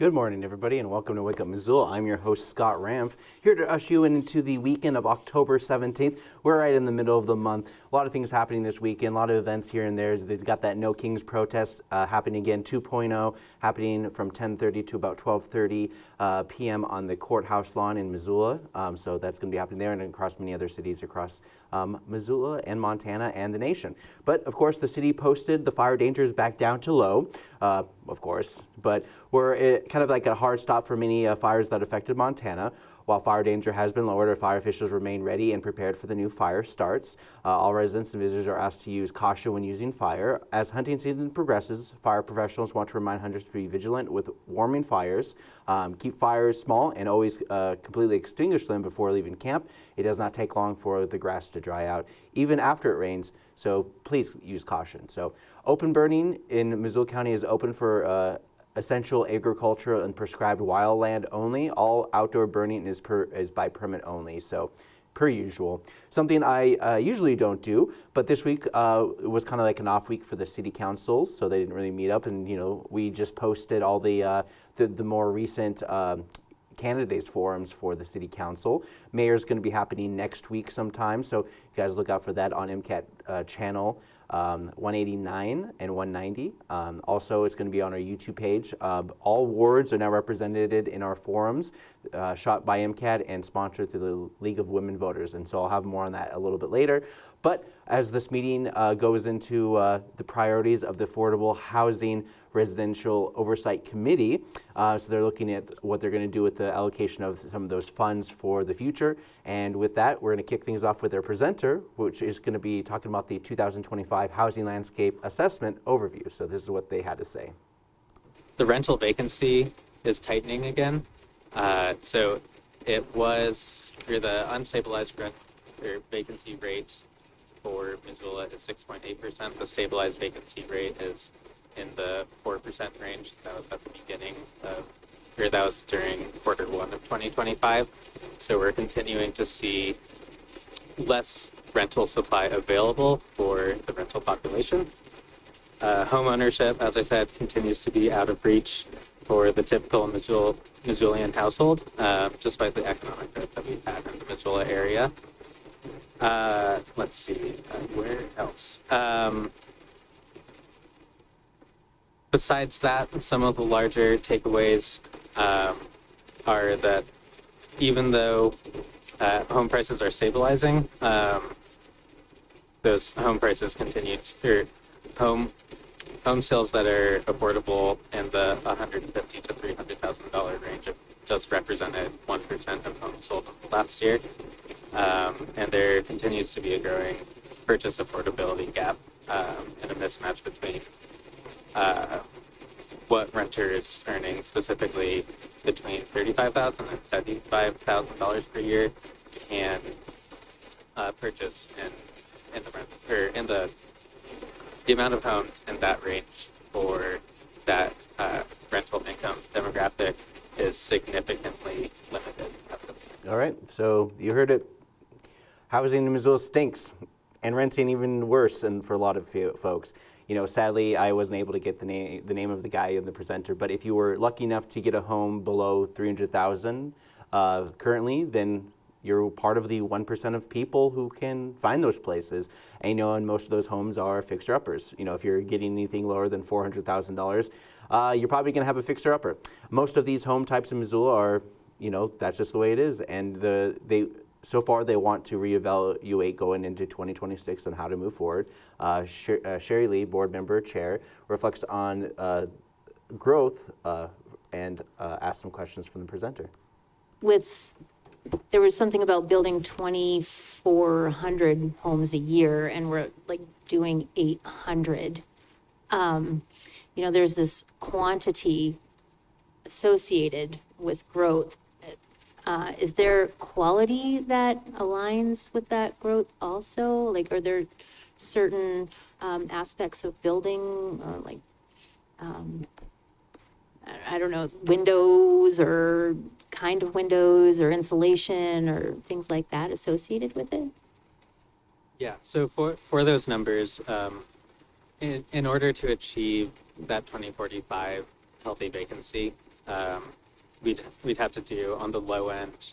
Good morning, everybody, and welcome to Wake Up Missoula. I'm your host, Scott Ramf, here to usher you into the weekend of October 17th. We're right in the middle of the month. A lot of things happening this weekend, a lot of events here and there. They've got that No Kings protest happening again, 2.0, happening from 10:30 to about 12:30 p.m. on the courthouse lawn in Missoula. So that's going to be happening there and across many other cities across Missoula and Montana and the nation. But, of course, the city posted the fire dangers back down to low, of course, but we're kind of like a hard stop for many fires that affected Montana. While fire danger has been lowered, our fire officials remain ready and prepared for the new fire starts. All residents and visitors are asked to use caution when using fire. As hunting season progresses, fire professionals want to remind hunters to be vigilant with warming fires, keep fires small, and always completely extinguish them before leaving camp. It does not take long for the grass to dry out, even after it rains, so please use caution. So open burning in Missoula County is open for essential agricultural and prescribed wildland only. All outdoor burning is by permit only, so per usual. Something I usually don't do, but this week was kind of like an off week for the city council, so they didn't really meet up, and we just posted all the more recent candidates forums for the city council. Mayor's going to be happening next week sometime, so you guys look out for that on MCAT channel 189 and 190. Also, it's going to be on our YouTube page. All wards are now represented in our forums, shot by MCAT and sponsored through the League of Women Voters. And so I'll have more on that a little bit later. But as this meeting goes into the priorities of the Affordable Housing Residential Oversight Committee, so they're looking at what they're going to do with the allocation of some of those funds for the future. And with that, we're going to kick things off with their presenter, which is going to be talking about the 2025 Housing Landscape Assessment Overview. So this is what they had to say. The rental vacancy is tightening again. So it was for the unstabilized rent or vacancy rate for Missoula is 6.8%. The stabilized vacancy rate is in the 4% range. That was at the beginning of, or that was during quarter one of 2025. So we're continuing to see less rental supply available for the rental population. Home ownership, as I said, continues to be out of reach for the typical Missoulian household, despite the economic growth that we've had in the Missoula area. Let's see, where else? Besides that, some of the larger takeaways are that even though home prices are stabilizing, those home prices continue to, home sales that are affordable in the $150,000 to $300,000 range just represented 1% of homes sold last year. And there continues to be a growing purchase affordability gap and a mismatch between what renter is earning, specifically between $35,000 and $75,000 per year, and purchase in the rent, or in the amount of homes in that range for that rental income demographic is significantly limited. All right, so you heard it. Housing in Missoula stinks, and renting even worse, and for a lot of folks. Sadly, I wasn't able to get the name of the guy and the presenter, but if you were lucky enough to get a home below $300,000 currently, then you're part of the 1% of people who can find those places. And and most of those homes are fixer-uppers. If you're getting anything lower than $400,000, you're probably going to have a fixer-upper. Most of these home types in Missoula are, that's just the way it is. And so far, they want to reevaluate going into 2026 on how to move forward. Sherry Lee, board member, chair, reflects on growth and asks some questions from the presenter. There was something about building 2,400 homes a year, and we're doing 800. There's this quantity associated with growth. Is there quality that aligns with that growth also? Are there certain aspects of building, I don't know, windows or kind of windows or insulation or things like that associated with it? Yeah, so for those numbers, in order to achieve that 2045 healthy vacancy, we'd have to do on the low end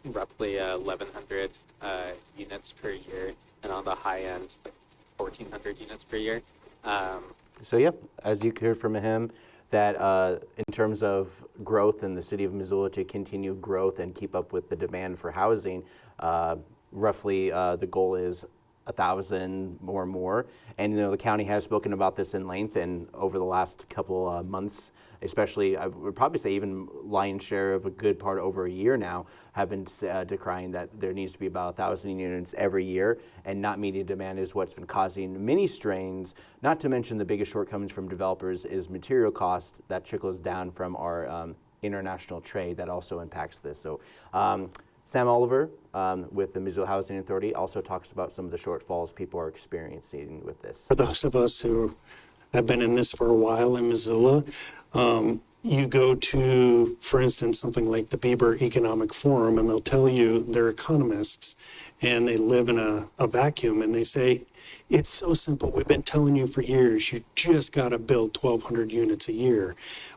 roughly 1,100 units per year, and on the high end, like 1,400 units per year. So yeah, as you heard from him, that in terms of growth in the city of Missoula to continue growth and keep up with the demand for housing, roughly the goal is 1,000 or more. And the county has spoken about this in length, and over the last couple months, especially, I would probably say even lion's share of a good part over a year now, have been decrying that there needs to be about 1,000 units every year, and not meeting demand is what's been causing many strains. Not to mention the biggest shortcomings from developers is material cost that trickles down from our international trade that also impacts this. So Sam Oliver with the Missoula Housing Authority also talks about some of the shortfalls people are experiencing with this. For those of us who have been in this for a while in Missoula, you go to, for instance, something like the Bieber Economic Forum, and they'll tell you they're economists, and they live in a vacuum, and they say, it's so simple. We've been telling you for years, you just got to build 1,200 units a year.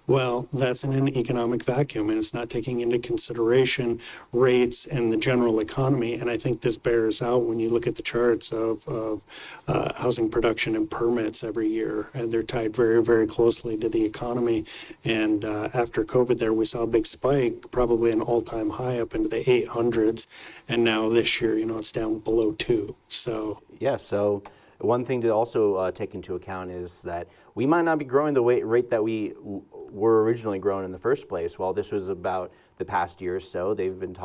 Well, that's in an economic vacuum, and it's not taking into consideration rates and the general economy. And I think this bears out when you look at the charts of housing production and permits every year, and they're tied very, very closely to the economy. And after COVID there, we saw a big spike, probably an all-time high up into the 800s. And now this year, it's down below 2. So yeah, so one thing to also take into account is that we might not be growing the rate that we were originally growing in the first place. Well, this was about the past year or so. They've been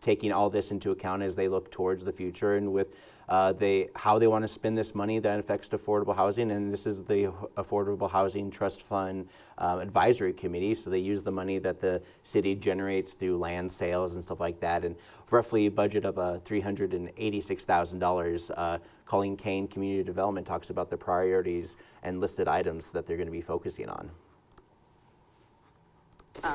taking all this into account as they look towards the future, and with how they want to spend this money that affects affordable housing. And this is the Affordable Housing Trust Fund Advisory Committee. So they use the money that the city generates through land sales and stuff like that, and roughly a budget of $386,000. Colleen Kane, Community Development, talks about the priorities and listed items that they're going to be focusing on.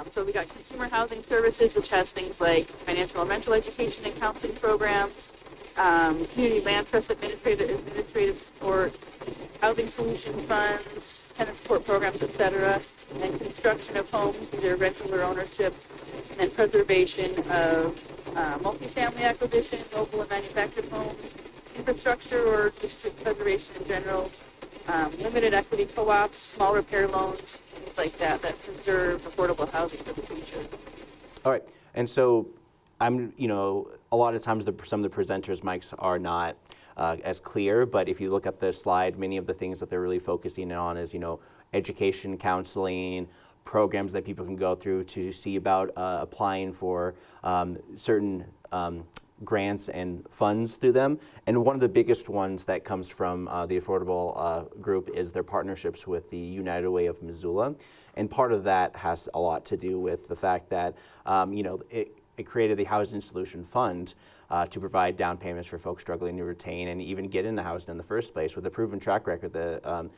So we got consumer housing services, which has things like financial and rental education and counseling programs, community land trust administrative support, housing solution funds, tenant support programs, etc., and construction of homes, either rental or ownership, and then preservation of multifamily acquisition, mobile and manufactured homes, infrastructure or district preservation in general, limited equity co-ops, small repair loans, things like that preserve affordable housing for the future. All right, and so a lot of times some of the presenters' mics are not as clear, but if you look at the slide, many of the things that they're really focusing on is, education, counseling, programs that people can go through to see about applying for certain grants and funds through them. And one of the biggest ones that comes from the Affordable group is their partnerships with the United Way of Missoula. And part of that has a lot to do with the fact that, it created the Housing Solution Fund to provide down payments for folks struggling to retain and even get into housing in the first place. With a proven track record, the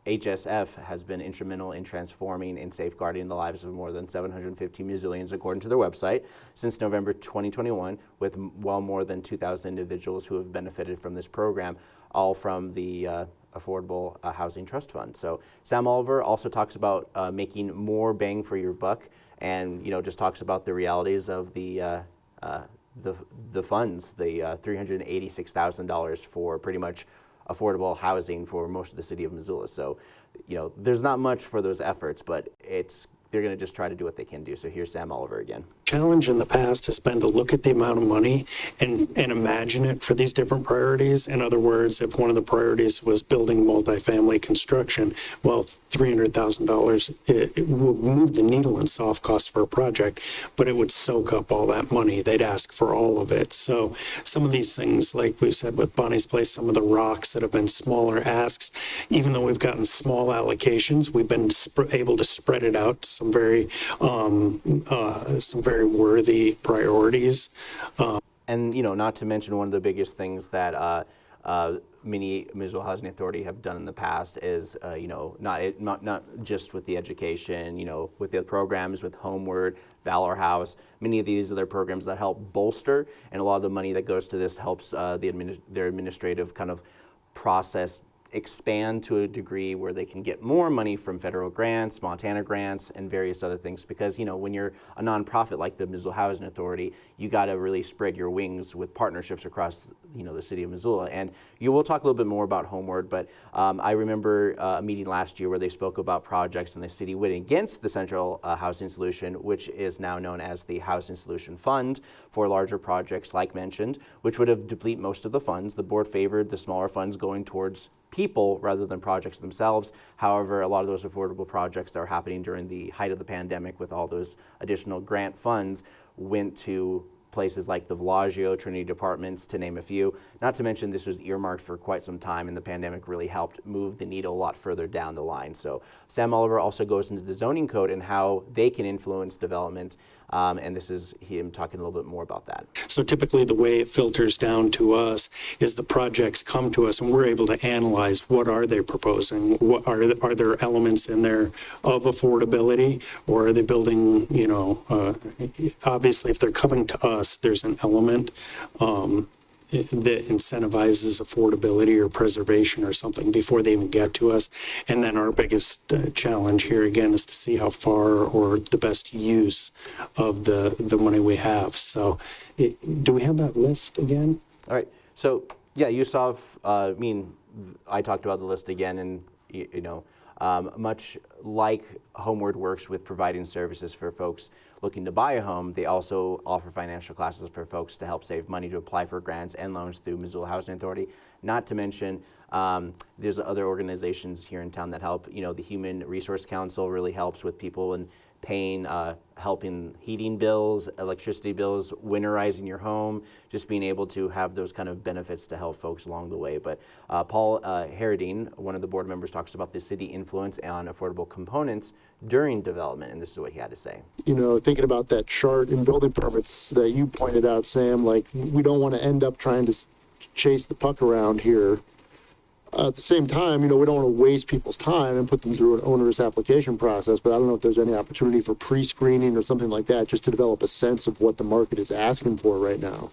HSF has been instrumental in transforming and safeguarding the lives of more than 750 Missoulians, according to their website, since November 2021, with well more than 2,000 individuals who have benefited from this program, all from the Affordable Housing Trust Fund. So Sam Oliver also talks about making more bang for your buck, and just talks about the realities of the funds, the $386,000 for pretty much affordable housing for most of the city of Missoula. So, there's not much for those efforts, but they're going to just try to do what they can do. So here's Sam Oliver again. Challenge in the past has been to look at the amount of money and imagine it for these different priorities. In other words, if one of the priorities was building multifamily construction, well, $300,000, it would move the needle in soft costs for a project, but it would soak up all that money. They'd ask for all of it. So some of these things, like we said with Bonnie's Place, some of the rocks that have been smaller asks, even though we've gotten small allocations, we've been able to spread it out to some very worthy priorities. And not to mention one of the biggest things that many Missoula Housing Authority have done in the past is, not just with the education, with the programs, with Homeward, Valor House, many of these other programs that help bolster, and a lot of the money that goes to this helps their administrative kind of process expand to a degree where they can get more money from federal grants, Montana grants, and various other things. Because, you know, when you're a nonprofit like the Missoula Housing Authority, you got to really spread your wings with partnerships across, you know, the city of Missoula. And you will talk a little bit more about Homeward, but I remember a meeting last year where they spoke about projects in the city went against the Central Housing Solution, which is now known as the Housing Solution Fund for larger projects like mentioned, which would have deplete most of the funds. The board favored the smaller funds going towards people rather than projects themselves. However, a lot of those affordable projects that were happening during the height of the pandemic with all those additional grant funds went to places like the Villaggio, Trinity Departments, to name a few. Not to mention this was earmarked for quite some time, and the pandemic really helped move the needle a lot further down the line. So Sam Oliver also goes into the zoning code and how they can influence development, and this is him talking a little bit more about that. So typically the way it filters down to us is the projects come to us and we're able to analyze what are they proposing, what are there elements in there of affordability, or are they building, you know, obviously if they're coming to us, there's an element that incentivizes affordability or preservation or something before they even get to us. And then our biggest challenge here again is to see how far or the best use of the money we have. So do we have that list again? All right. So yeah, you saw, I talked about the list again, and you know, much like Homeward works with providing services for folks looking to buy a home, they also offer financial classes for folks to help save money to apply for grants and loans through Missoula Housing Authority. Not to mention, there's other organizations here in town that help. You know, the Human Resource Council really helps with people and paying, helping heating bills, electricity bills, winterizing your home, just being able to have those kind of benefits to help folks along the way. But Paul Herradine, one of the board members, talks about the city influence on affordable components during development, and this is what he had to say. You know, thinking about that chart in building permits that you pointed out, Sam, like we don't want to end up trying to chase the puck around here. At the same time, you know, we don't want to waste people's time and put them through an onerous application process, but I don't know if there's any opportunity for pre-screening or something like that, just to develop a sense of what the market is asking for right now.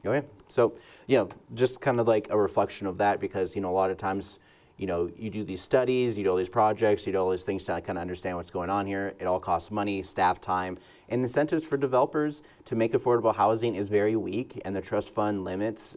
Okay, so, you know, just kind of like a reflection of that, because, you know, a lot of times, you know, you do these studies, you do all these projects, you do all these things to kind of understand what's going on here. It all costs money, staff time, and incentives for developers to make affordable housing is very weak, and the trust fund limits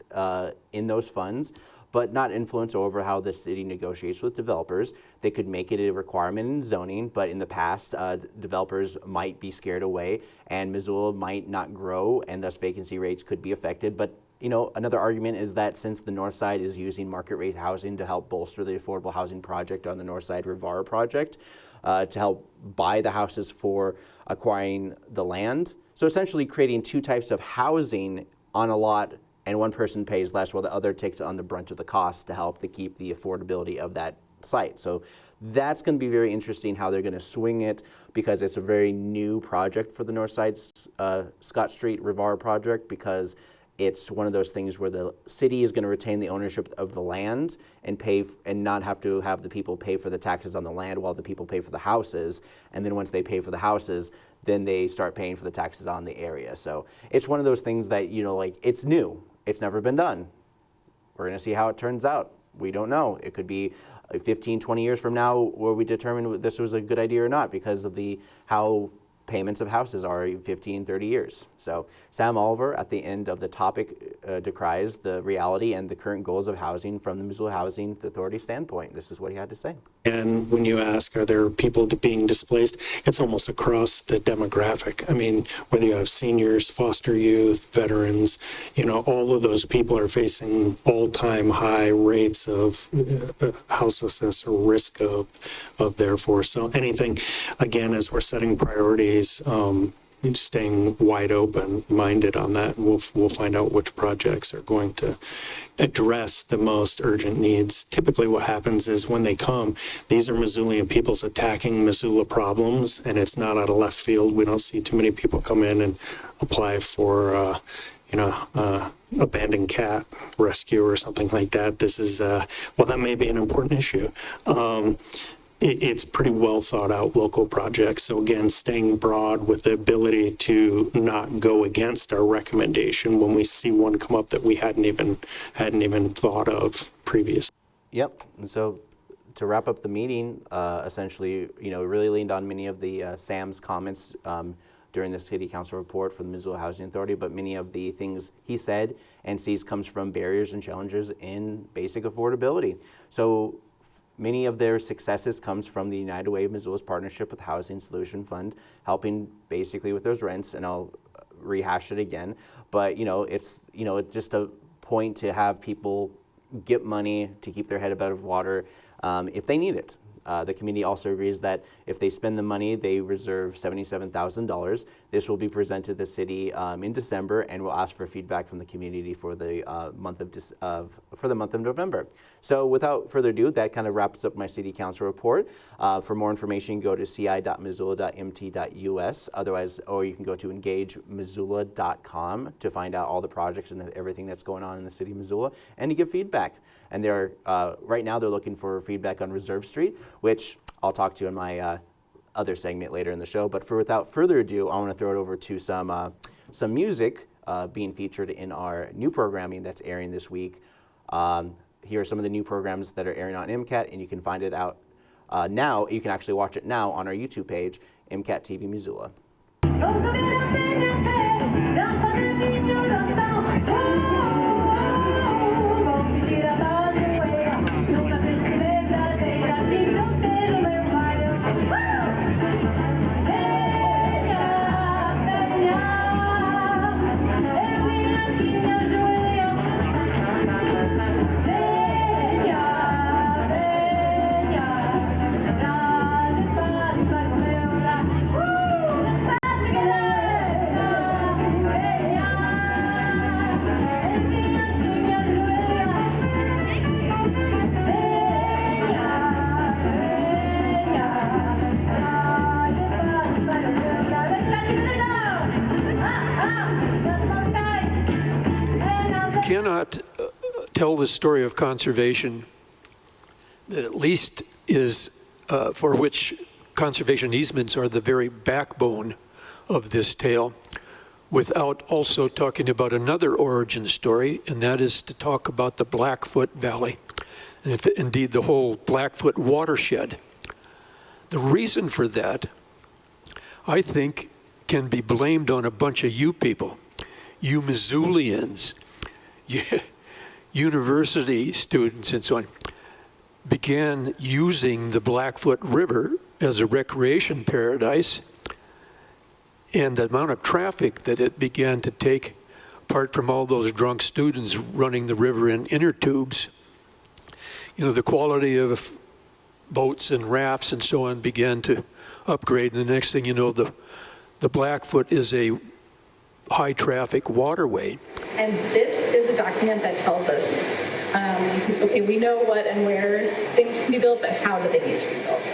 in those funds, but not influence over how the city negotiates with developers. They could make it a requirement in zoning, but in the past, developers might be scared away, and Missoula might not grow, and thus vacancy rates could be affected. But you know, another argument is that since the North Side is using market rate housing to help bolster the affordable housing project on the North Side Rivara project, to help buy the houses for acquiring the land. So essentially creating two types of housing on a lot, and one person pays less while the other takes on the brunt of the cost to help to keep the affordability of that site. So that's going to be very interesting how they're going to swing it, because it's a very new project for the North Side Scott Street Rivara project, because it's one of those things where the city is going to retain the ownership of the land and pay and not have to have the people pay for the taxes on the land while the people pay for the houses. And then once they pay for the houses, then they start paying for the taxes on the area. So it's one of those things that, you know, like, it's new. It's never been done. We're going to see how it turns out. We don't know. It could be 15, 20 years from now where we determine this was a good idea or not, because of how payments of houses are 15, 30 years. So Sam Oliver, at the end of the topic, decries the reality and the current goals of housing from the Missoula Housing Authority standpoint. This is what he had to say. And when you ask, are there people being displaced, it's almost across the demographic. I mean, whether you have seniors, foster youth, veterans, you know, all of those people are facing all-time high rates of houselessness or risk of therefore. So anything, again, as we're setting priorities, staying wide open-minded on that, and we'll find out which projects are going to address the most urgent needs. Typically what happens is when they come, these are Missoulian people's attacking Missoula problems, and it's not out of left field. We don't see too many people come in and apply for abandoned cat rescue or something like that. This is, well, that may be an important issue. it's pretty well thought out local projects. So again, staying broad with the ability to not go against our recommendation when we see one come up that we hadn't even thought of previously. Yep. And so to wrap up the meeting, essentially, really leaned on many of the Sam's comments during the city council report for the Missoula Housing Authority, but many of the things he said and sees comes from barriers and challenges in basic affordability. So many of their successes comes from the United Way of Missoula's partnership with Housing Solution Fund, helping basically with those rents, and I'll rehash it again, but it's just a point to have people get money to keep their head above water if they need it. The committee also agrees that if they spend the money, they reserve $77,000. This will be presented to the city in December, and we'll ask for feedback from the community for the month of November. So, without further ado, that kind of wraps up my city council report. For more information, go to ci.missoula.mt.us. Otherwise, or you can go to engagemissoula.com to find out all the projects and everything that's going on in the city of Missoula, and to give feedback. And they're right now they're looking for feedback on Reserve Street, which I'll talk to in my other segment later in the show. But without further ado, I want to throw it over to some music being featured in our new programming that's airing this week. Here are some of the new programs that are airing on MCAT, and you can find it out now. You can actually watch it now on our YouTube page, MCAT TV Missoula. Cannot tell the story of conservation that at least is for which conservation easements are the very backbone of this tale without also talking about another origin story, and that is to talk about the Blackfoot Valley, and if, indeed the whole Blackfoot watershed. The reason for that, I think, can be blamed on a bunch of you people, you Missoulians, university students and so on, began using the Blackfoot River as a recreation paradise, and the amount of traffic that it began to take, apart from all those drunk students running the river in inner tubes, the quality of boats and rafts and so on began to upgrade, and the next thing you know, the Blackfoot is a high traffic waterway. And this is a document that tells us, okay, we know what and where things can be built, but how do they need to be built?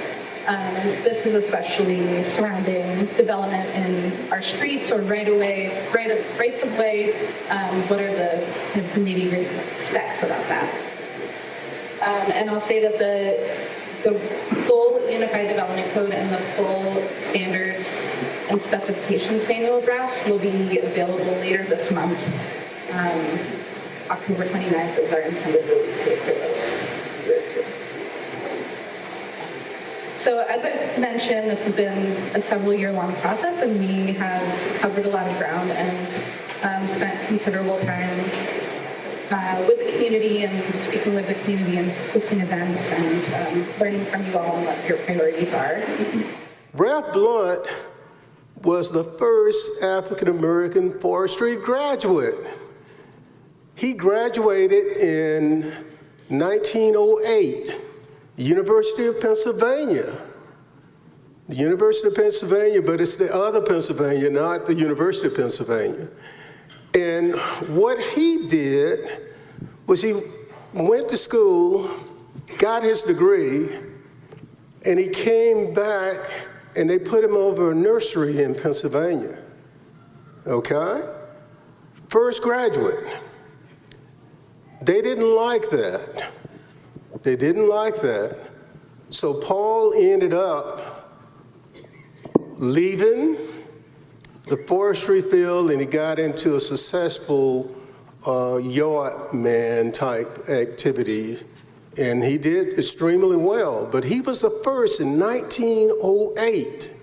This is especially surrounding development in our streets or rights of way. What are the kind of nitty-gritty specs about that? And I'll say that the full Unified Development Code and the full standards and specifications manual drafts will be available later this month. October 29th is our intended release date for those. So as I've mentioned, this has been a several-year-long process, and we have covered a lot of ground and spent considerable time with the community and speaking with the community and hosting events and learning from you all on what your priorities are. Ralph Blunt was the first African-American forestry graduate. He graduated in 1908, University of Pennsylvania. The University of Pennsylvania, but it's the other Pennsylvania, not the University of Pennsylvania. And what he did was he went to school, got his degree, and he came back and they put him over a nursery in Pennsylvania, okay? First graduate. They didn't like that. They didn't like that. So Paul ended up leaving the forestry field, and he got into a successful yard man type activity, and he did extremely well. But he was the first in 1908.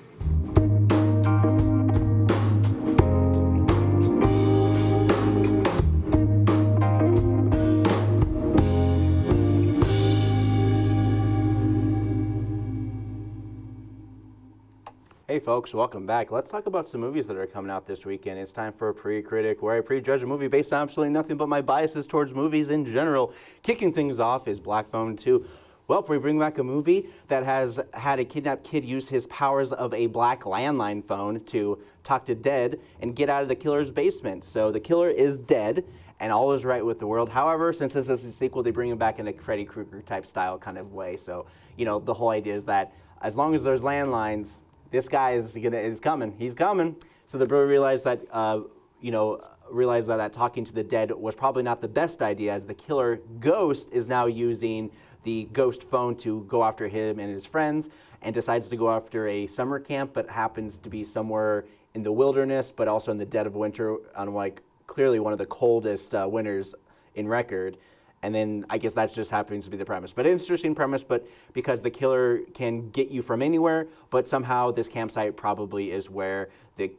Hey folks, welcome back. Let's talk about some movies that are coming out this weekend. It's time for a pre-critic, where I prejudge a movie based on absolutely nothing but my biases towards movies in general. Kicking things off is Black Phone 2. Well, we bring back a movie that has had a kidnapped kid use his powers of a black landline phone to talk to dead and get out of the killer's basement. So the killer is dead, and all is right with the world. However, since this is a sequel, they bring him back in a Freddy Krueger type style kind of way. So, you know, the whole idea is that as long as there's landlines, this guy is coming. He's coming. So the brother realized that, that talking to the dead was probably not the best idea, as the killer ghost is now using the ghost phone to go after him and his friends, and decides to go after a summer camp, but happens to be somewhere in the wilderness, but also in the dead of winter on clearly one of the coldest winters in record. And then I guess that just happens to be the premise. But an interesting premise, but because the killer can get you from anywhere, but somehow this campsite probably is where the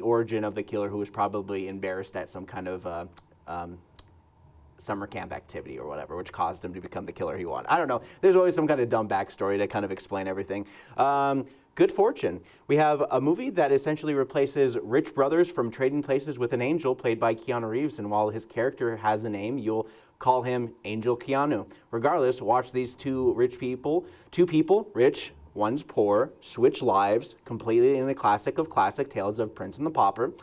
origin of the killer, who was probably embarrassed at some kind of summer camp activity or whatever, which caused him to become the killer he wanted. I don't know. There's always some kind of dumb backstory to kind of explain everything. Good Fortune. We have a movie that essentially replaces Rich Brothers from Trading Places with an Angel, played by Keanu Reeves, and while his character has a name, you'll call him Angel Keanu. Regardless, watch these two people, rich, one's poor, switch lives completely in the classic of classic tales of Prince and the Pauper.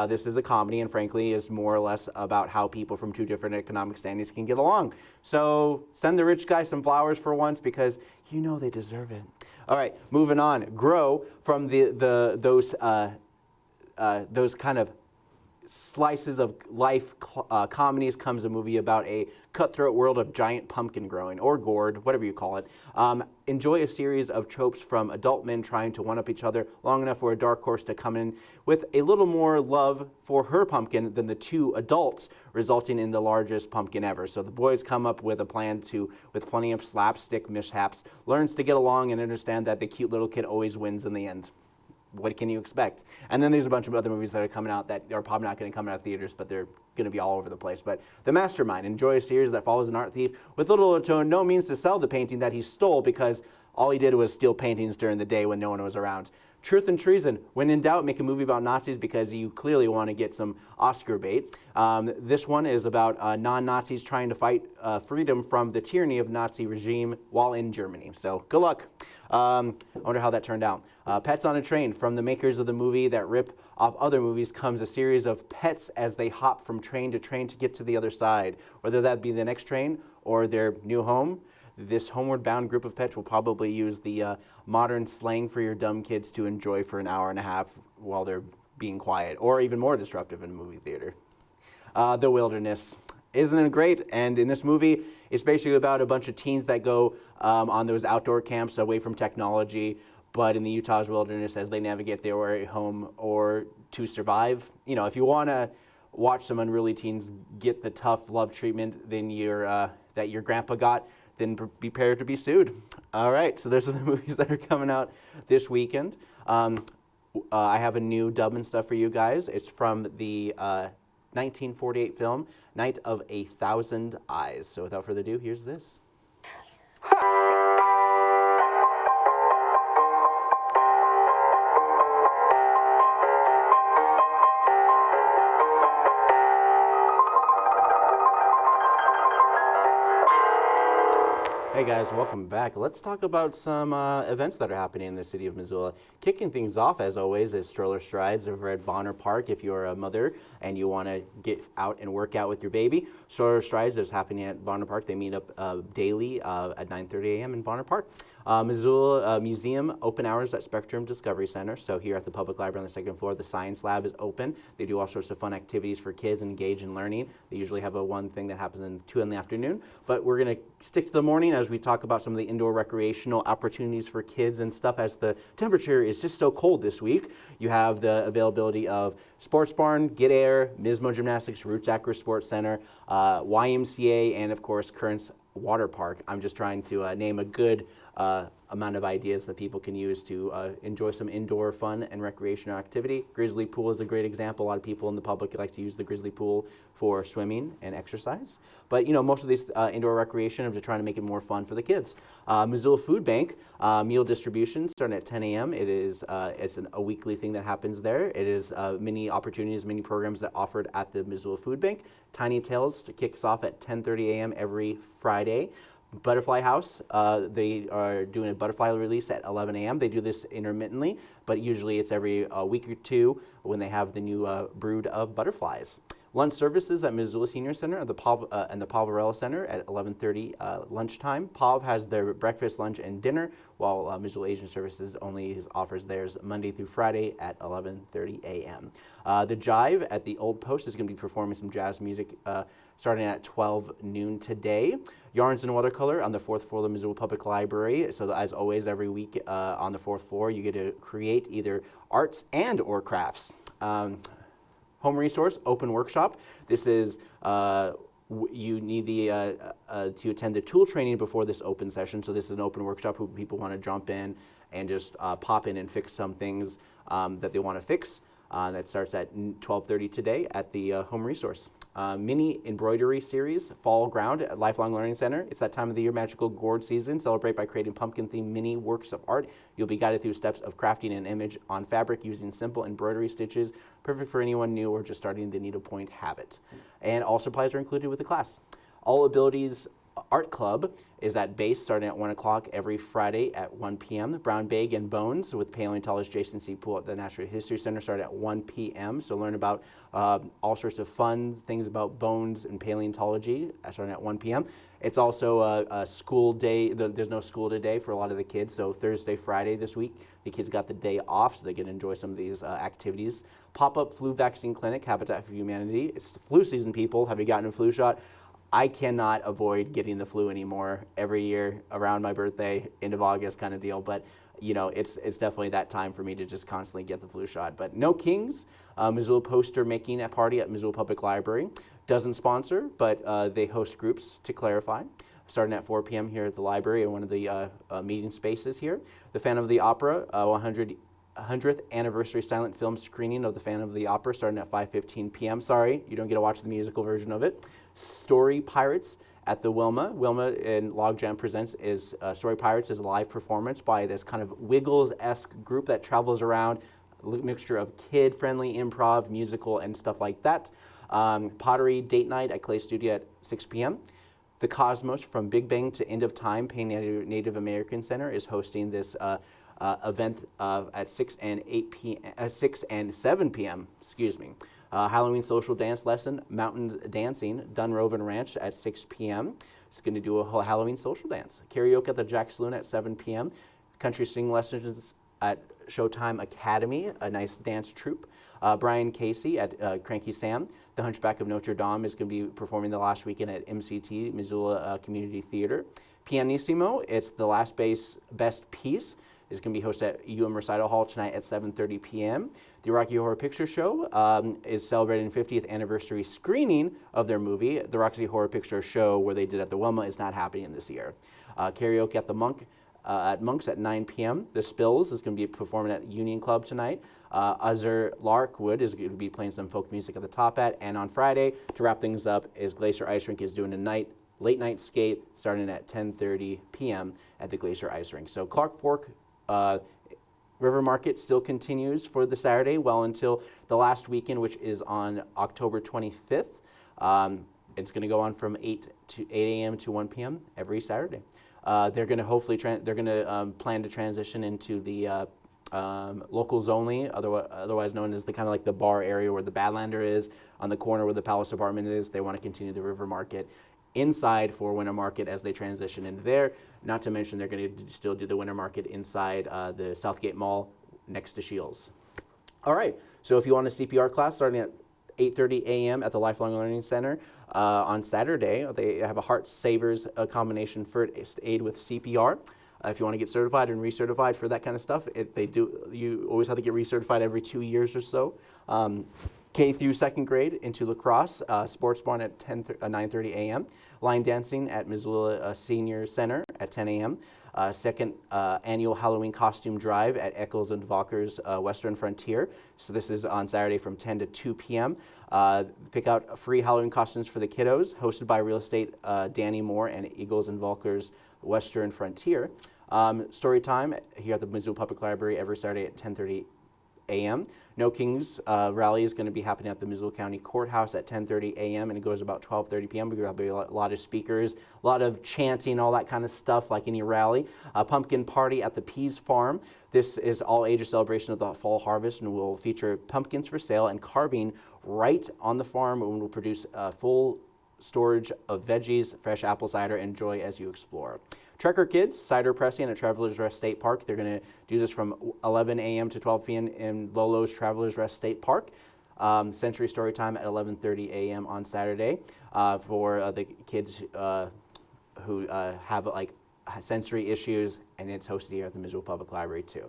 This is a comedy, and frankly is more or less about how people from two different economic standings can get along. So send the rich guy some flowers for once, because you know they deserve it. All right, moving on. Grow, from those kind of slices of life comedies, comes a movie about a cutthroat world of giant pumpkin growing, or gourd, whatever you call it. Enjoy a series of tropes from adult men trying to one-up each other long enough for a dark horse to come in with a little more love for her pumpkin than the two adults, resulting in the largest pumpkin ever. So the boys come up with a plan to, with plenty of slapstick mishaps, learns to get along and understand that the cute little kid always wins in the end. What can you expect? And then there's a bunch of other movies that are coming out that are probably not going to come out of theaters, but they're going to be all over the place. But The Mastermind, enjoy a series that follows an art thief with little to no means to sell the painting that he stole, because all he did was steal paintings during the day when no one was around. Truth and Treason, when in doubt, make a movie about Nazis, because you clearly want to get some Oscar bait. This one is about non-Nazis trying to fight freedom from the tyranny of Nazi regime while in Germany. So good luck. I wonder how that turned out. Pets on a Train, from the makers of the movie that rip off other movies, comes a series of pets as they hop from train to get to the other side, whether that be the next train or their new home. This homeward bound group of pets will probably use the modern slang for your dumb kids to enjoy for an hour and a half while they're being quiet, or even more disruptive in a movie theater. The Wilderness. Isn't it great? And in this movie, it's basically about a bunch of teens that go on those outdoor camps away from technology, but in the Utah's wilderness as they navigate their way home or to survive. You know, if you want to watch some unruly teens get the tough love treatment that your grandpa got, then be prepared to be sued. All right, so those are the movies that are coming out this weekend. I have a new dubbin stuff for you guys. It's from the 1948 film, Night of a Thousand Eyes. So without further ado, here's this. Hey guys, welcome back. Let's talk about some events that are happening in the city of Missoula. Kicking things off, as always, is Stroller Strides over at Bonner Park. If you're a mother and you want to get out and work out with your baby, Stroller Strides is happening at Bonner Park. They meet up daily at 9:30 a.m. in Bonner Park. Missoula Museum, open hours at Spectrum Discovery Center. So here at the public library on the second floor, the science lab is open. They do all sorts of fun activities for kids engaged in learning. They usually have one thing that happens in 2 in the afternoon, but we're going to stick to the morning as we talk about some of the indoor recreational opportunities for kids and stuff, as the temperature is just so cold this week, you have the availability of Sports Barn, Get Air, Mismo Gymnastics, Roots Acro Sports Center, YMCA, and of course Currents Water Park. I'm just trying to name a good amount of ideas that people can use to enjoy some indoor fun and recreational activity. Grizzly Pool is a great example. A lot of people in the public like to use the Grizzly Pool for swimming and exercise. But most of these indoor recreation, I'm just trying to make it more fun for the kids. Missoula Food Bank, meal distribution starting at 10 a.m. It's a weekly thing that happens there. It is many opportunities, many programs that offered at the Missoula Food Bank. Tiny Tales kicks off at 10:30 a.m. every Friday. Butterfly House, they are doing a butterfly release at 11 a.m. They do this intermittently, but usually it's every week or two when they have the new brood of butterflies. Lunch services at Missoula Senior Center and the Poverello Center at 11:30 lunchtime. POV has their breakfast, lunch, and dinner, while Missoula Asian Services only offers theirs Monday through Friday at 11:30 a.m. The Jive at the Old Post is going to be performing some jazz music starting at 12 noon today. Yarns and Watercolor on the 4th floor of the Missoula Public Library. So as always, every week on the 4th floor, you get to create either arts and or crafts. Home Resource Open Workshop. This is you need to attend the tool training before this open session. So this is an open workshop where people want to jump in and just pop in and fix some things that they want to fix. That starts at 12:30 today at the Home Resource. Mini embroidery series, Fall Ground at Lifelong Learning Center. It's that time of the year, magical gourd season. Celebrate by creating pumpkin-themed mini works of art. You'll be guided through steps of crafting an image on fabric using simple embroidery stitches, perfect for anyone new or just starting the needlepoint habit. And all supplies are included with the class. All Abilities Art Club is at base starting at 1 o'clock every Friday at 1 p.m. Brown Bag and Bones with paleontologist Jason C. Poole at the Natural History Center started at 1 p.m. So learn about all sorts of fun things about bones and paleontology starting at 1 p.m. It's also a school day. There's no school today for a lot of the kids. So Thursday, Friday this week, the kids got the day off so they can enjoy some of these activities. Pop-up flu vaccine clinic, Habitat for Humanity. It's the flu season, people. Have you gotten a flu shot? I cannot avoid getting the flu anymore every year around my birthday, end of August kind of deal. But, it's definitely that time for me to just constantly get the flu shot. But no Kings, Missoula poster making a party at Missoula Public Library. Doesn't sponsor, but they host groups to clarify. Starting at 4 p.m. here at the library in one of the meeting spaces here. The Phantom of the Opera, 100th anniversary silent film screening of The Phantom of the Opera starting at 5:15 p.m. Sorry, you don't get to watch the musical version of it. Story Pirates at the Wilma. Wilma in Logjam Presents is Story Pirates is a live performance by this kind of Wiggles-esque group that travels around, a mixture of kid-friendly improv, musical, and stuff like that. Pottery Date Night at Clay Studio at 6 p.m. The Cosmos from Big Bang to End of Time, Payne Native American Center is hosting this event at 6 and 7 p.m. Excuse me. Halloween social dance lesson, Mountain Dancing, Dunroven Ranch at 6 p.m. It's going to do a whole Halloween social dance. Karaoke at the Jack Saloon at 7 p.m. Country sing lessons at Showtime Academy, a nice dance troupe. Brian Casey at Cranky Sam. The Hunchback of Notre Dame is going to be performing the last weekend at MCT, Missoula Community Theater. Pianissimo, it's the last best piece. Is going to be hosted at UM Recital Hall tonight at 7:30 p.m. The Rocky Horror Picture Show is celebrating 50th anniversary screening of their movie. The Rocky Horror Picture Show, where they did at the Wilma, is not happening this year. Karaoke at the Monks at 9 p.m. The Spills is going to be performing at Union Club tonight. Uzzer Larkwood is going to be playing some folk music at the Top Hat. And on Friday, to wrap things up, is Glacier Ice Rink is doing a late night skate starting at 10:30 p.m. at the Glacier Ice Rink. So Clark Fork River Market still continues for the Saturday well until the last weekend, which is on October 25th. It's going to go on from 8 a.m. to 1 p.m. every Saturday. They're going to plan to transition into the locals only, otherwise known as the kind of like the bar area where the Badlander is, on the corner where the Palace Apartment is. They want to continue the River Market inside for Winter Market as they transition into there. Not to mention they're going to still do the Winter Market inside the Southgate Mall next to Shields. All right, so if you want a CPR class starting at 8:30 a.m. at the Lifelong Learning Center. On Saturday, they have a Heart Savers combination first aid with CPR. If you want to get certified and recertified for that kind of stuff, you always have to get recertified every 2 years or so. K through second grade into lacrosse, sports barn at 9:30 a.m., line dancing at Missoula Senior Center at 10 a.m., second annual Halloween costume drive at Eccles and Valker's Western Frontier. So this is on Saturday from 10 to 2 p.m. Pick out free Halloween costumes for the kiddos, hosted by real estate Danny Moore and Eagles and Valker's Western Frontier. Story time here at the Missoula Public Library every Saturday at 10:30 a.m. No Kings rally is going to be happening at the Missoula County Courthouse at 10:30 a.m. and it goes about 12:30 p.m. We're going to have a lot of speakers, a lot of chanting, all that kind of stuff like any rally. Pumpkin party at the Peas Farm. This is all ages celebration of the fall harvest and will feature pumpkins for sale and carving right on the farm, and will produce full storage of veggies, fresh apple cider. Enjoy as you explore. Trekker Kids, cider pressing at Travelers Rest State Park. They're going to do this from 11 a.m. to 12 p.m. in Lolo's Travelers Rest State Park. Sensory story time at 11:30 a.m. on Saturday for the kids who have like sensory issues, and it's hosted here at the Missoula Public Library too.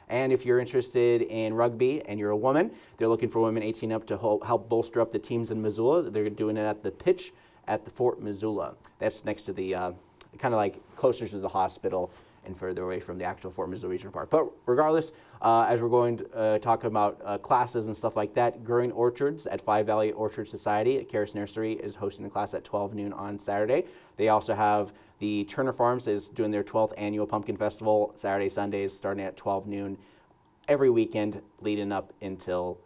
And if you're interested in rugby and you're a woman, they're looking for women 18 up to help bolster up the teams in Missoula. They're doing it at the pitch at the Fort Missoula. That's next to the kind of like closer to the hospital and further away from the actual Fort Missoula Regional Park. But regardless, as we're going to talk about classes and stuff like that, Growing Orchards at Five Valley Orchard Society at Karis Nursery is hosting a class at 12 noon on Saturday. They also have the Turner Farms is doing their 12th annual Pumpkin Festival, Saturday, Sundays, starting at 12 noon every weekend leading up until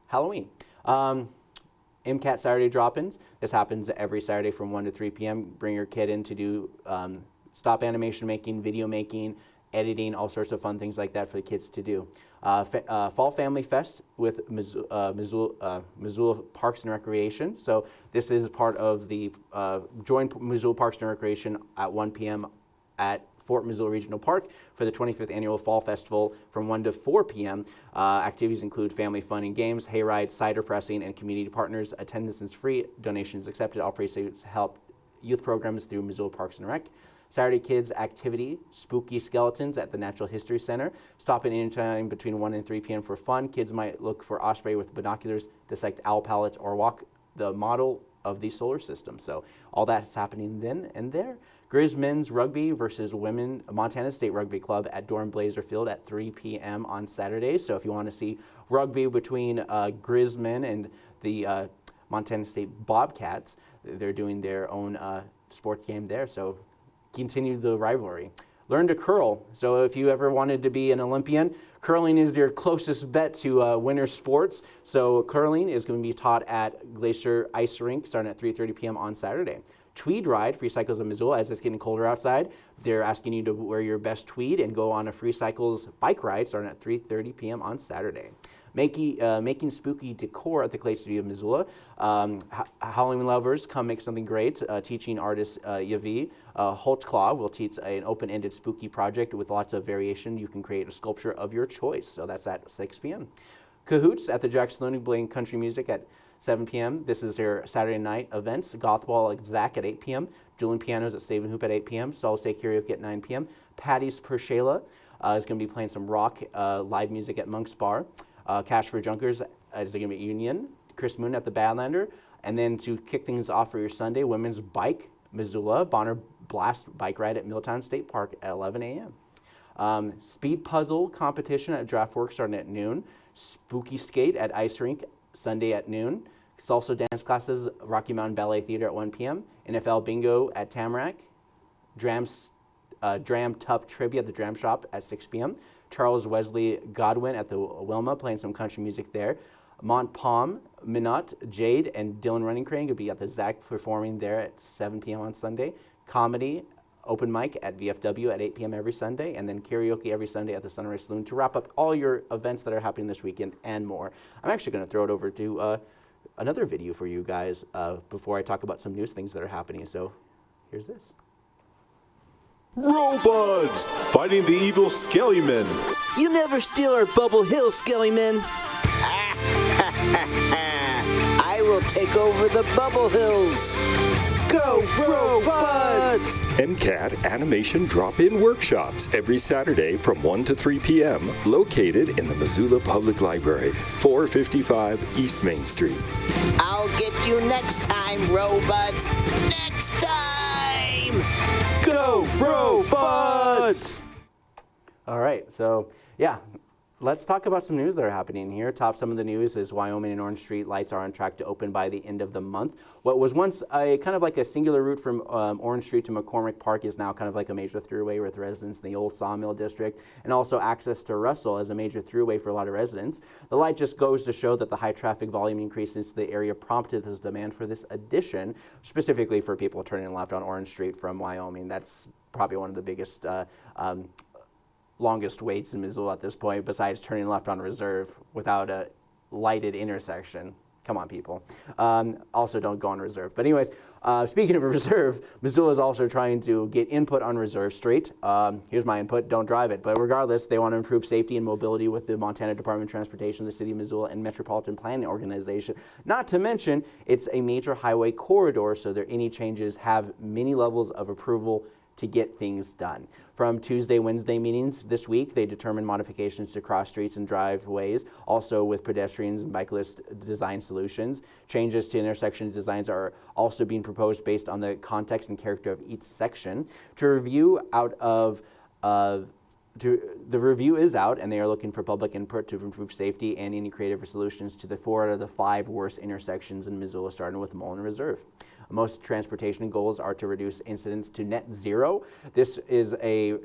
Halloween. MCAT Saturday drop-ins. This happens every Saturday from 1 to 3 p.m. Bring your kid in to do stop animation making, video making, editing, all sorts of fun things like that for the kids to do. Fall Family Fest with Missoula Parks and Recreation. So this is part of the join Missoula Parks and Recreation at 1 p.m. at Fort Missoula Regional Park for the 25th Annual Fall Festival from 1 to 4 p.m. Activities include family fun and games, hayrides, cider pressing, and community partners. Attendance is free, donations accepted. All proceeds help youth programs through Missoula Parks and Rec. Saturday Kids activity, Spooky Skeletons at the Natural History Center. Stop in anytime between 1 and 3 p.m. for fun. Kids might look for osprey with binoculars, dissect owl pellets, or walk the model of the solar system. So all that's happening then and there. Grizz Men's Rugby versus Women Montana State Rugby Club at Dorn Blazer Field at 3 p.m. on Saturday. So if you want to see rugby between Grizz Men and the Montana State Bobcats, they're doing their own sports game there. So continue the rivalry. Learn to curl. So if you ever wanted to be an Olympian, curling is your closest bet to winter sports. So curling is going to be taught at Glacier Ice Rink starting at 3:30 p.m. on Saturday. Tweed ride, Free Cycles of Missoula, as it's getting colder outside. They're asking you to wear your best tweed and go on a Free Cycles bike ride starting at 3:30 p.m. on Saturday. Making spooky decor at the Clay Studio of Missoula. Halloween lovers, come make something great. Teaching artist Yavi Holtzclaw will teach an open-ended spooky project with lots of variation. You can create a sculpture of your choice. So that's at 6 p.m. Cahoots at the Jackson Looney playing country music at 7 p.m. This is their Saturday night events. Goth Ball at Zach at 8 p.m. Julian Pianos at Stave and Hoop at 8 p.m. Solid State Karaoke at 9 p.m. Patty's Per Shayla is going to be playing some rock live music at Monk's Bar. Cash for Junkers is going to be Union. Chris Moon at the Badlander. And then to kick things off for your Sunday, Women's Bike Missoula Bonner Blast Bike Ride at Milltown State Park at 11 a.m. Speed Puzzle Competition at Draftworks starting at noon. Spooky Skate at Ice Rink Sunday at noon. Salsa dance classes, Rocky Mountain Ballet Theater at 1 p.m. NFL Bingo at Tamarack. Dram Tough Trivia at the Dram Shop at 6 p.m. Charles Wesley Godwin at the Wilma playing some country music there. Mont Palm, Minot, Jade, and Dylan Running Crane will be at the Zach performing there at 7 p.m. on Sunday. Comedy open mic at VFW at 8 p.m. every Sunday, and then karaoke every Sunday at the Sunrise Saloon to wrap up all your events that are happening this weekend and more. I'm actually going to throw it over to another video for you guys before I talk about some news things that are happening. So here's this. Robots fighting the evil Skellymen. You never steal our Bubble Hill, Skellymen. I will take over the Bubble Hills. Go robots! mcat animation drop-in workshops every Saturday from 1 to 3 p.m. located in the Missoula Public Library, 455 East Main Street. I'll get you next time, robots. Next time! Go robots! All right, so yeah, let's talk about some news that are happening here. Top some of the news is Wyoming and Orange Street lights are on track to open by the end of the month. What was once a kind of like a singular route from Orange Street to McCormick Park is now kind of like a major throughway with residents in the old Sawmill District, and also access to Russell as a major throughway for a lot of residents. The light just goes to show that the high traffic volume increases to the area prompted this demand for this addition, specifically for people turning left on Orange Street from Wyoming. That's probably one of the biggest longest waits in Missoula at this point, besides turning left on Reserve without a lighted intersection. Come on, people. Also, don't go on Reserve. But anyways, speaking of Reserve, Missoula is also trying to get input on Reserve Street. Here's my input, don't drive it. But regardless, they want to improve safety and mobility with the Montana Department of Transportation, the City of Missoula, and Metropolitan Planning Organization. Not to mention, it's a major highway corridor, so any changes have many levels of approval to get things done. From Tuesday, Wednesday meetings this week, they determined modifications to cross streets and driveways, also with pedestrians and cyclist design solutions. Changes to intersection designs are also being proposed based on the context and character of each section. The review is out, and they are looking for public input to improve safety and any creative solutions to the 4 out of the 5 worst intersections in Missoula, starting with Mullen Reserve. Most transportation goals are to reduce incidents to net zero. This is a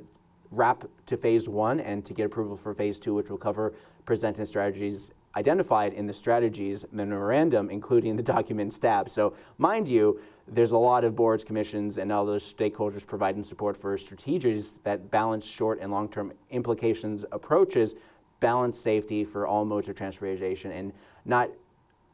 wrap to phase 1 and to get approval for phase 2, which will cover presenting strategies identified in the strategies memorandum, including the document STAB. So mind you, there's a lot of boards, commissions, and other stakeholders providing support for strategies that balance short and long-term implications approaches, balance safety for all modes of transportation, and not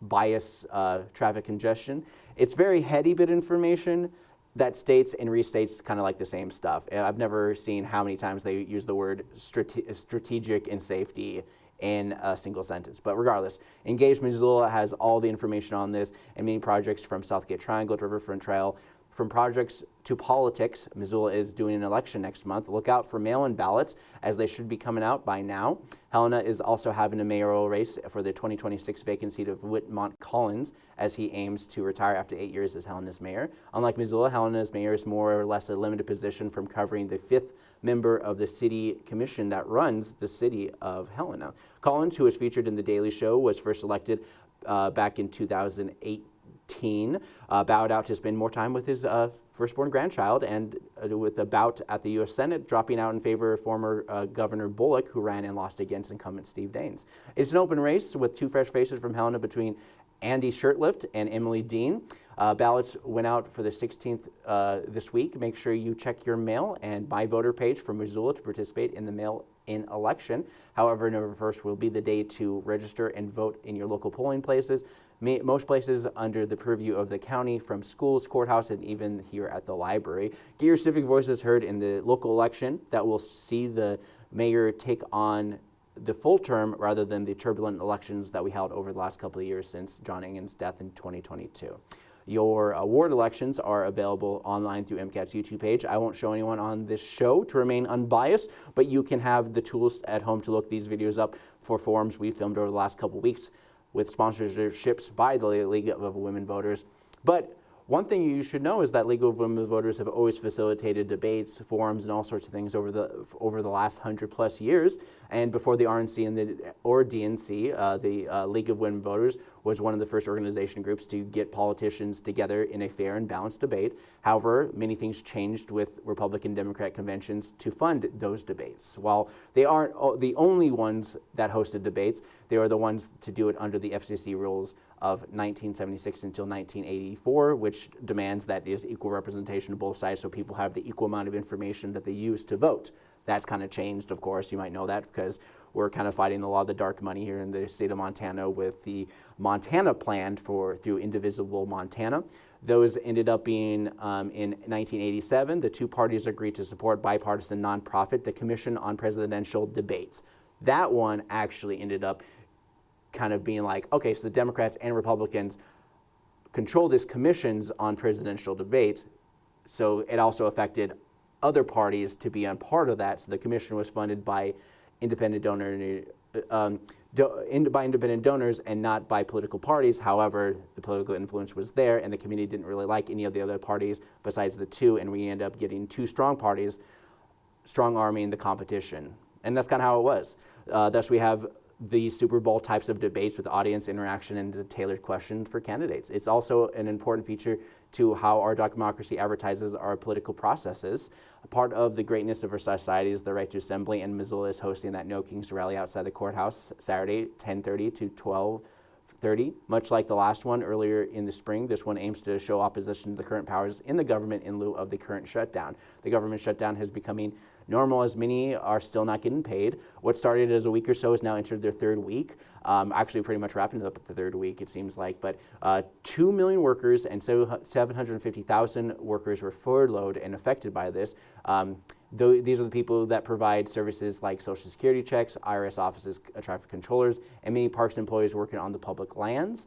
bias traffic congestion. It's very heady bit information that states and restates kind of like the same stuff. I've never seen how many times they use the word strategic and safety in a single sentence. But regardless, Engage Missoula has all the information on this and many projects from Southgate Triangle to Riverfront Trail. From projects to politics, Missoula is doing an election next month. Look out for mail-in ballots, as they should be coming out by now. Helena is also having a mayoral race for the 2026 vacant seat of Whitmont Collins, as he aims to retire after 8 years as Helena's mayor. Unlike Missoula, Helena's mayor is more or less a limited position from covering the 5th member of the city commission that runs the city of Helena. Collins, who was featured in The Daily Show, was first elected back in 2008. Bowed out to spend more time with his firstborn grandchild, and with a bout at the U.S. Senate, dropping out in favor of former Governor Bullock, who ran and lost against incumbent Steve Daines. It's an open race with 2 fresh faces from Helena between Andy Shurtlift and Emily Dean. Ballots went out for the 16th this week. Make sure you check your mail and My Voter page for Missoula to participate in the mail-in election. However, November 1st will be the day to register and vote in your local polling places. Most places under the purview of the county, from schools, courthouse, and even here at the library. Get your civic voices heard in the local election that will see the mayor take on the full term rather than the turbulent elections that we held over the last couple of years since John Engen's death in 2022. Your ward elections are available online through MCAT's YouTube page. I won't show anyone on this show to remain unbiased, but you can have the tools at home to look these videos up for forums we filmed over the last couple of weeks with sponsorships by the League of Women Voters. But one thing you should know is that League of Women Voters have always facilitated debates, forums, and all sorts of things over the last 100+ years. And before the RNC and DNC, the League of Women Voters was one of the first organization groups to get politicians together in a fair and balanced debate. However, many things changed with Republican Democrat conventions to fund those debates. While they aren't the only ones that hosted debates, they are the ones to do it under the FCC rules of 1976 until 1984, which demands that there's equal representation of both sides so people have the equal amount of information that they use to vote. That's kind of changed, of course. You might know that because we're kind of fighting the law of the dark money here in the state of Montana with the Montana Plan through Indivisible Montana. Those ended up being in 1987. The two parties agreed to support bipartisan nonprofit, the Commission on Presidential Debates. That one actually ended up kind of being like, okay, so the Democrats and Republicans control this commissions on presidential debate. So it also affected other parties to be on part of that. So the commission was funded by independent independent donors and not by political parties. However, the political influence was there, and the committee didn't really like any of the other parties besides the two, and we end up getting two strong parties, strong-arming the competition. And that's kind of how it was. Thus, we have the Super Bowl types of debates with audience interaction and a tailored question for candidates. It's also an important feature to how our democracy advertises our political processes. A part of the greatness of our society is the right to assembly, and Missoula is hosting that No Kings rally outside the courthouse Saturday, 10:30 to 12:30. Much like the last one earlier in the spring, this one aims to show opposition to the current powers in the government in lieu of the current shutdown. The government shutdown is becoming normal, as many are still not getting paid. What started as a week or so has now entered their third week. Actually, pretty much wrapping up at the third week, it seems like. But 2 million workers and 750,000 workers were furloughed and affected by this. These are the people that provide services like Social Security checks, IRS offices, traffic controllers, and many parks employees working on the public lands.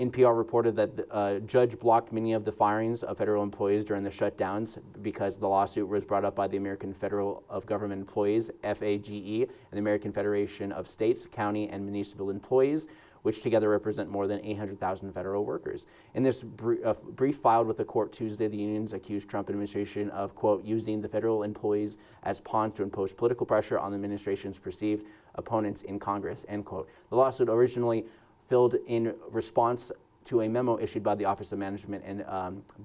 NPR reported that the judge blocked many of the firings of federal employees during the shutdowns because the lawsuit was brought up by the American Federal of Government Employees, FAGE, and the American Federation of States, County, and Municipal Employees, which together represent more than 800,000 federal workers. In this brief filed with the court Tuesday, the unions accused Trump administration of, quote, using the federal employees as pawns to impose political pressure on the administration's perceived opponents in Congress, end quote. The lawsuit originally filed in response to a memo issued by the Office of Management and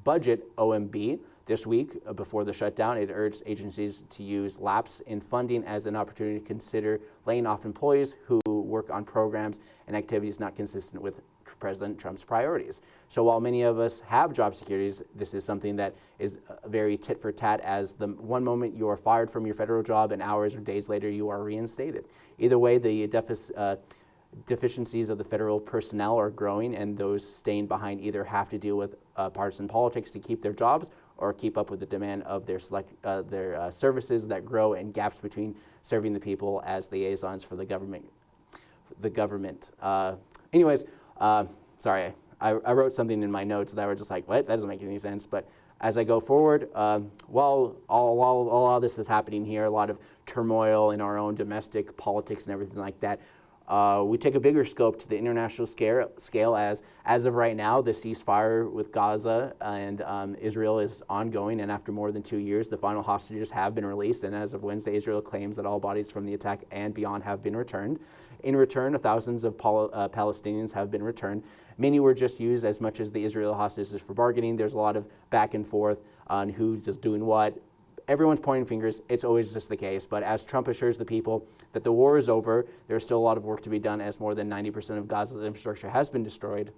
Budget, OMB, this week before the shutdown. It urged agencies to use lapse in funding as an opportunity to consider laying off employees who work on programs and activities not consistent with President Trump's priorities. So while many of us have job securities, this is something that is very tit for tat, as the one moment you are fired from your federal job and hours or days later you are reinstated. Either way, the deficiencies of the federal personnel are growing, and those staying behind either have to deal with partisan politics to keep their jobs or keep up with the demand of their services that grow, and gaps between serving the people as liaisons for the government. Sorry, I wrote something in my notes that were just like, what? That doesn't make any sense. But as I go forward, while all this is happening here, a lot of turmoil in our own domestic politics and everything like that, we take a bigger scope to the international scale as of right now, the ceasefire with Gaza and Israel is ongoing, and after more than 2 years, the final hostages have been released, and as of Wednesday, Israel claims that all bodies from the attack and beyond have been returned. In return, thousands of Palestinians have been returned. Many were just used as much as the Israel hostages for bargaining. There's a lot of back and forth on who's just doing what. Everyone's pointing fingers. It's always just the case. But as Trump assures the people that the war is over, there's still a lot of work to be done, as more than 90% of Gaza's infrastructure has been destroyed.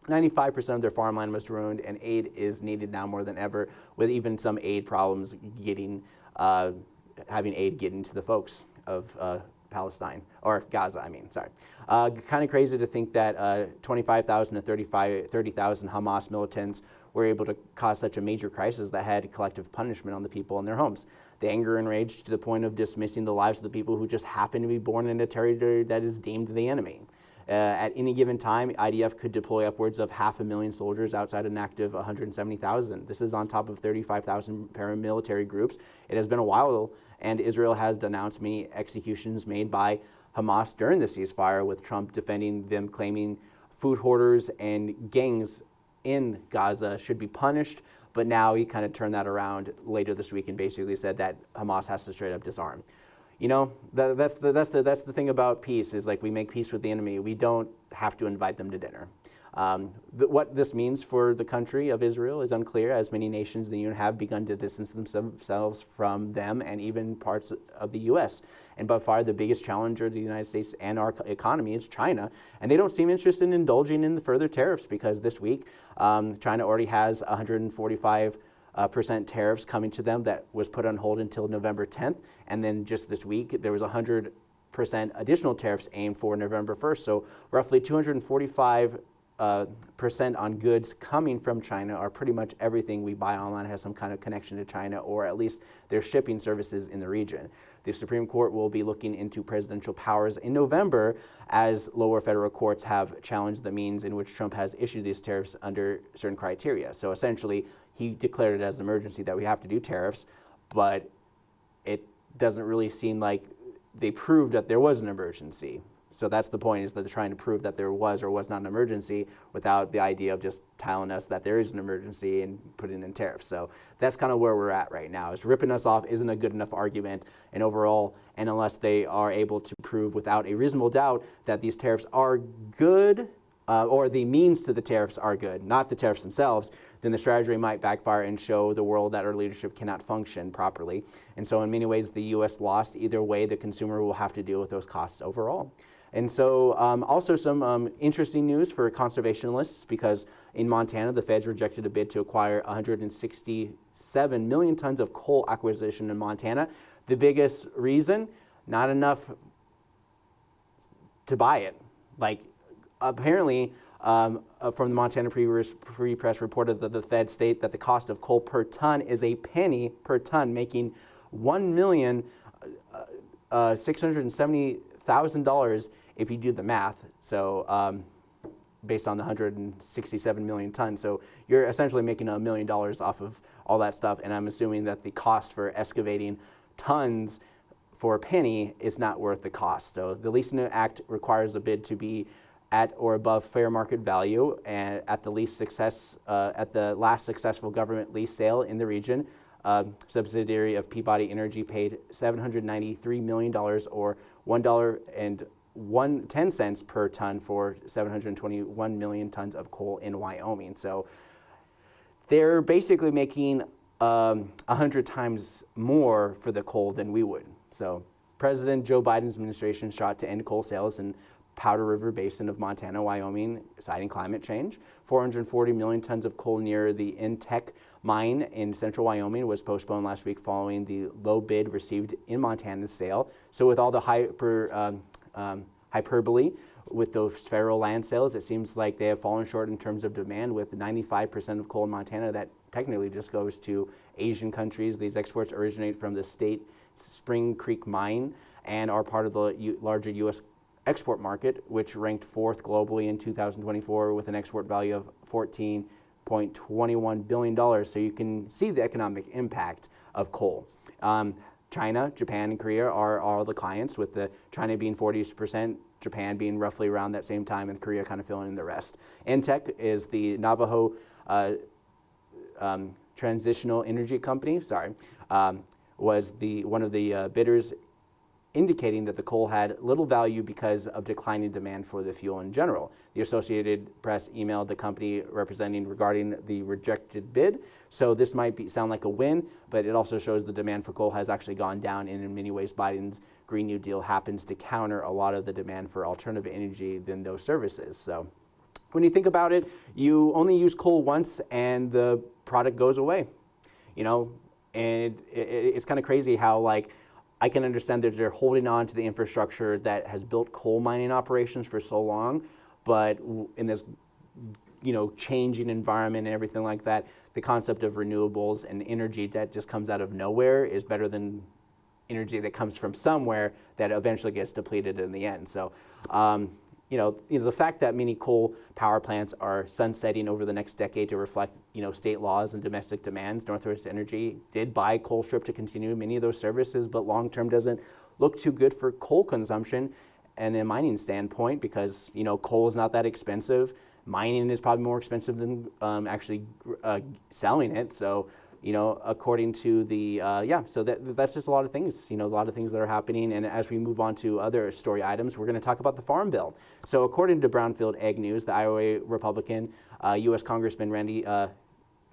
95% of their farmland was ruined, and aid is needed now more than ever, with even some aid problems having aid getting to the folks of Palestine, or Gaza, Kind of crazy to think that 25,000 to 30,000 Hamas militants were able to cause such a major crisis that had collective punishment on the people in their homes. The anger and rage to the point of dismissing the lives of the people who just happen to be born in a territory that is deemed the enemy. At any given time, IDF could deploy upwards of 500,000 soldiers outside an active 170,000. This is on top of 35,000 paramilitary groups. It has been a while, and Israel has denounced many executions made by Hamas during the ceasefire, with Trump defending them, claiming food hoarders and gangs in Gaza should be punished. But now he kind of turned that around later this week and basically said that Hamas has to straight up disarm. You know, that's the thing about peace, is like we make peace with the enemy. We don't have to invite them to dinner. What this means for the country of Israel is unclear, as many nations in the UN have begun to distance themselves from them, and even parts of the U.S. And by far the biggest challenger to the United States and our economy is China. And they don't seem interested in indulging in the further tariffs, because this week China already has 145% tariffs coming to them that was put on hold until November 10th. And then just this week, there was 100% additional tariffs aimed for November 1st. So roughly 245 percent on goods coming from China, or pretty much everything we buy online has some kind of connection to China, or at least their shipping services in the region. The Supreme Court will be looking into presidential powers in November, as lower federal courts have challenged the means in which Trump has issued these tariffs under certain criteria. So essentially, he declared it as an emergency that we have to do tariffs, but it doesn't really seem like they proved that there was an emergency. So that's the point, is that they're trying to prove that there was or was not an emergency without the idea of just telling us that there is an emergency and putting in tariffs. So that's kind of where we're at right now. Is ripping us off isn't a good enough argument, and overall, and unless they are able to prove without a reasonable doubt that these tariffs are good, or the means to the tariffs are good, not the tariffs themselves, then the strategy might backfire and show the world that our leadership cannot function properly. And so in many ways, the U.S. lost. Either way, the consumer will have to deal with those costs overall. And so also some interesting news for conservationists, because in Montana, the feds rejected a bid to acquire 167 million tons of coal acquisition in Montana. The biggest reason, not enough to buy it. Like, apparently, from the Montana Free Press reported that the feds state that the cost of coal per ton is a penny per ton, making $1,670,000 if you do the math. So based on the 167 million tons. So you're essentially making $1 million off of all that stuff. And I'm assuming that the cost for excavating tons for a penny is not worth the cost. So the Leasing Act requires a bid to be at or above fair market value, and at the last successful government lease sale in the region, subsidiary of Peabody Energy paid $793 million, or $1.10 per ton for 721 million tons of coal in Wyoming. So they're basically making 100 times more for the coal than we would. So President Joe Biden's administration shot to end coal sales in Powder River Basin of Montana, Wyoming, citing climate change. 440 million tons of coal near the Intech mine in central Wyoming was postponed last week following the low bid received in Montana's sale. So with all the hyperbole with those federal land sales, it seems like they have fallen short in terms of demand, with 95% of coal in Montana that technically just goes to Asian countries. These exports originate from the state Spring Creek mine and are part of the larger U.S. export market, which ranked 4th globally in 2024 with an export value of $14.21 billion. So you can see the economic impact of coal. China, Japan, and Korea are all the clients, with the China being 40%, Japan being roughly around that same time, and Korea kind of filling in the rest. Intech is the Navajo Transitional Energy Company, was one of the bidders, indicating that the coal had little value because of declining demand for the fuel in general. The Associated Press emailed the company representing regarding the rejected bid. So this might sound like a win, but it also shows the demand for coal has actually gone down, and in many ways Biden's Green New Deal happens to counter a lot of the demand for alternative energy than those services. So when you think about it, you only use coal once and the product goes away. And it's kind of crazy how, like, I can understand that they're holding on to the infrastructure that has built coal mining operations for so long, but in this, changing environment and everything like that, the concept of renewables and energy that just comes out of nowhere is better than energy that comes from somewhere that eventually gets depleted in the end. So, the fact that many coal power plants are sunsetting over the next decade to reflect, state laws and domestic demands. Northwest Energy did buy Colstrip to continue many of those services, but long-term doesn't look too good for coal consumption and a mining standpoint, because, coal is not that expensive. Mining is probably more expensive than actually selling it. So, according to the, so that's just a lot of things, a lot of things that are happening. And as we move on to other story items, we're going to talk about the Farm Bill. So according to Brownfield Ag News, the Iowa Republican U.S. Congressman Randy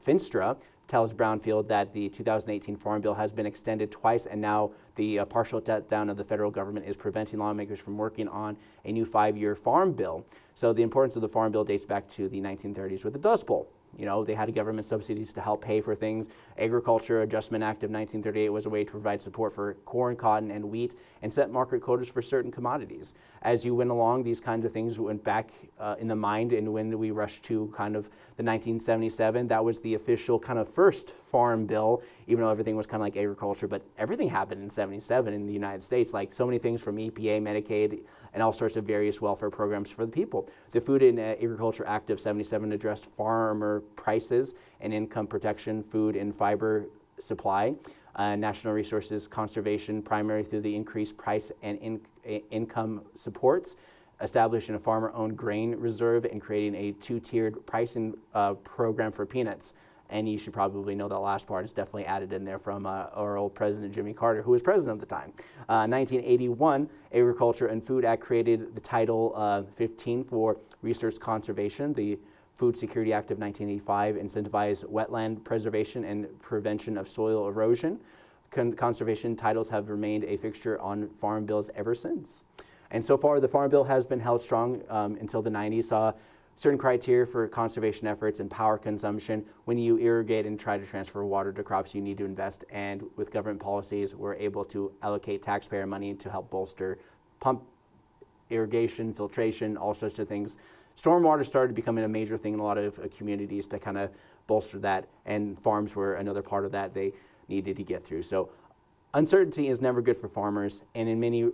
Finstra tells Brownfield that the 2018 Farm Bill has been extended twice, and now the partial shutdown of the federal government is preventing lawmakers from working on a new 5-year farm bill. So the importance of the Farm Bill dates back to the 1930s with the Dust Bowl. You know, they had government subsidies to help pay for things. Agriculture Adjustment Act of 1938 was a way to provide support for corn, cotton, and wheat, and set market quotas for certain commodities. As you went along, these kinds of things went back in the mind, and when we rushed to kind of the 1977, that was the official kind of first farm bill, even though everything was kind of like agriculture, but everything happened in 77 in the United States, like so many things from EPA, Medicaid, and all sorts of various welfare programs for the people. The Food and Agriculture Act of 77 addressed farmer prices and income protection, food and fiber supply, national resources conservation, primarily through the increased price and income supports, establishing a farmer-owned grain reserve and creating a two-tiered pricing program for peanuts. And you should probably know that last part is definitely added in there from our old President Jimmy Carter, who was president at the time. 1981, Agriculture and Food Act created the Title 15 for resource conservation. The Food Security Act of 1985 incentivized wetland preservation and prevention of soil erosion. Conservation titles have remained a fixture on farm bills ever since. And so far, the Farm Bill has been held strong until the 90s, saw certain criteria for conservation efforts and power consumption. When you irrigate and try to transfer water to crops, you need to invest. And with government policies, we're able to allocate taxpayer money to help bolster pump irrigation, filtration, all sorts of things. Stormwater started becoming a major thing in a lot of communities to kind of bolster that, and farms were another part of that they needed to get through. So uncertainty is never good for farmers, and in many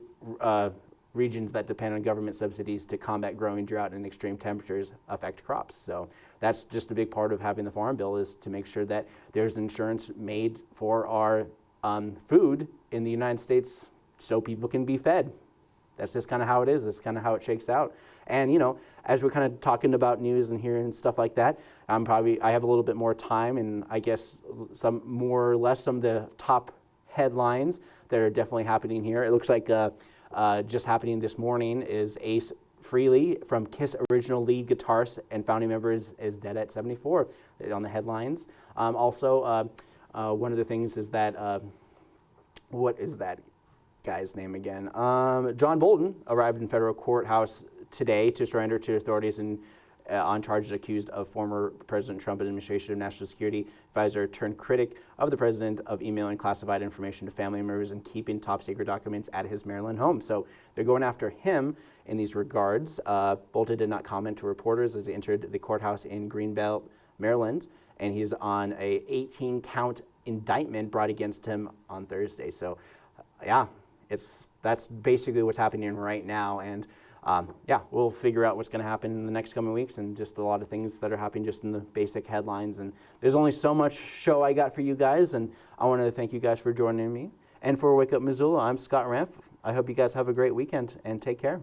regions that depend on government subsidies to combat growing drought and extreme temperatures affect crops. So that's just a big part of having the Farm Bill, is to make sure that there's insurance made for our food in the United States so people can be fed. That's just kind of how it is. That's kind of how it shakes out. And, you know, as we're kind of talking about news and hearing stuff like that, I have a little bit more time, and I guess some more or less some of the top headlines that are definitely happening here. It looks like just happening this morning is Ace Frehley from Kiss original lead guitarist and founding member is dead at 74 on the headlines. Also, one of the things is that, what is that guy's name again? John Bolton arrived in federal courthouse today to surrender to authorities on charges accused of former President Trump administration of national security advisor turned critic of the president of emailing classified information to family members and keeping top secret documents at his Maryland home. So they're going after him in these regards. Bolton did not comment to reporters as he entered the courthouse in Greenbelt, Maryland, and he's on a 18-count indictment brought against him on Thursday. So yeah, that's basically what's happening right now. And yeah, we'll figure out what's going to happen in the next coming weeks, and just a lot of things that are happening just in the basic headlines. And there's only so much show I got for you guys, and I want to thank you guys for joining me. And for Wake Up Missoula, I'm Scott Ramp. I hope you guys have a great weekend, and take care.